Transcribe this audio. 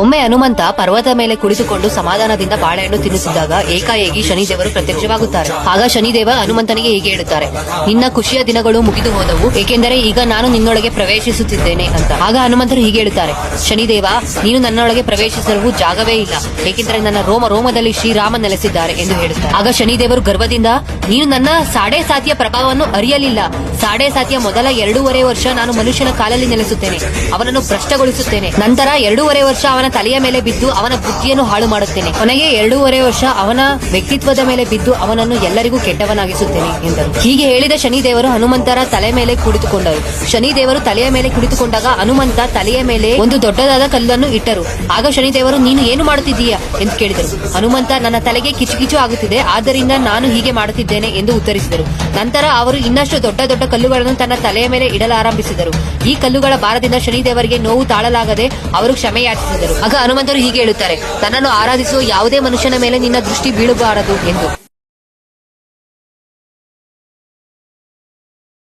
ಒಮ್ಮೆ ಹನುಮಂತ ಪರ್ವತ ಮೇಲೆ ಕುಳಿತುಕೊಂಡು ಸಮಾಧಾನದಿಂದ ಬಾಳೆಹಣ್ಣು ತಿನ್ನುತ್ತಿದ್ದಾಗ ಏಕಾಏಕಿ ಶನಿದೇವರು ಪ್ರತ್ಯಕ್ಷವಾಗುತ್ತಾರೆ. ಆಗ ಶನಿದೇವ ಹನುಮಂತನಿಗೆ ಹೀಗೆ ಹೇಳುತ್ತಾರೆ, ನಿನ್ನ ಖುಷಿಯ ದಿನಗಳು ಮುಗಿದು ಹೋದವು, ಏಕೆಂದರೆ ಈಗ ನಾನು ನಿನ್ನೊಳಗೆ ಪ್ರವೇಶಿಸುತ್ತಿದ್ದೇನೆ ಅಂತ. ಆಗ ಹನುಮಂತರು ಹೀಗೆ ಹೇಳುತ್ತಾರೆ, ಶನಿದೇವ, ನೀನು ನನ್ನೊಳಗೆ ಪ್ರವೇಶಿಸಲು ಜಾಗವೇ ಇಲ್ಲ, ಏಕೆಂದರೆ ನನ್ನ ರೋಮದಲ್ಲಿ ಶ್ರೀರಾಮ ನೆಲೆಸಿದ್ದಾರೆ ಎಂದು ಹೇಳುತ್ತಾರೆ. ಆಗ ಶನಿದೇವರು ಗರ್ವದಿಂದ, ನೀನು ನನ್ನ ಸಾಡೆ ಸಾತಿಯ ಪ್ರಭಾವವನ್ನು ಅರಿಯಲಿಲ್ಲ. ಸಾಡೆ ಸಾತಿಯ ಮೊದಲ 2.5 ವರ್ಷ ನಾನು ಮನುಷ್ಯನ ಕಾಲಲ್ಲಿ ನೆಲೆಸುತ್ತೇನೆ, ಅವನನ್ನು ಭ್ರಷ್ಟಗೊಳಿಸುತ್ತೇನೆ. ನಂತರ 2.5 ವರ್ಷ ಅವನ ತಲೆಯ ಮೇಲೆ ಬಿದ್ದು ಅವನ ಬುದ್ಧಿಯನ್ನು ಹಾಳು ಮಾಡುತ್ತೇನೆ. ಕೊನೆಗೆ 2.5 ವರ್ಷ ಅವನ ವ್ಯಕ್ತಿತ್ವದ ಮೇಲೆ ಬಿದ್ದು ಅವನನ್ನು ಎಲ್ಲರಿಗೂ ಕೆಟ್ಟವನಾಗಿಸುತ್ತೇನೆ ಎಂದರು. ಹೀಗೆ ಹೇಳಿದ ಶನಿದೇವರು ಹನುಮಂತರ ತಲೆ ಮೇಲೆ ಕುಳಿತುಕೊಂಡರು. ಶನಿದೇವರು ತಲೆಯ ಮೇಲೆ ಕುಳಿತುಕೊಂಡಾಗ ಹನುಮಂತ ತಲೆಯ ಮೇಲೆ ಒಂದು ದೊಡ್ಡದಾದ ಕಲ್ಲನ್ನು ಇಟ್ಟರು. ಆಗ ಶನಿದೇವರು, ನೀನು ಏನು ಮಾಡುತ್ತಿದ್ದೀಯಾ ಎಂದು ಕೇಳಿದರು. ಹನುಮಂತ, ನನ್ನ ತಲೆಗೆ ಕಿಚುಕಿಚು ಆಗುತ್ತಿದೆ, ಆದ್ದರಿಂದ ನಾನು ಹೀಗೆ ಮಾಡುತ್ತಿದ್ದೇನೆ ಎಂದು ಉತ್ತರಿಸಿದರು. ನಂತರ ಅವರು ಇನ್ನಷ್ಟು ದೊಡ್ಡ ದೊಡ್ಡ ಕಲ್ಲುಗಳನ್ನು ತನ್ನ ತಲೆಯ ಮೇಲೆ ಇಡಲಾರಂಭಿಸಿದರು. ಈ ಕಲ್ಲುಗಳ ಭಾರದಿಂದ ಶನಿದೇವರಿಗೆ ನೋವು ತಾಳಲಾಗದೆ ಅವರು ಕ್ಷಮೆ ಯಾಚಿಸಿದರು. ಆಗ ಹನುಮಂತರು ಹೀಗೆ ಹೇಳುತ್ತಾರೆ, ತನ್ನನ್ನು ಆರಾಧಿಸುವ ಯಾವುದೇ ಮನುಷ್ಯನ ಮೇಲೆ ನಿನ್ನ ದೃಷ್ಟಿ ಬೀಳಬಾರದು ಎಂದು.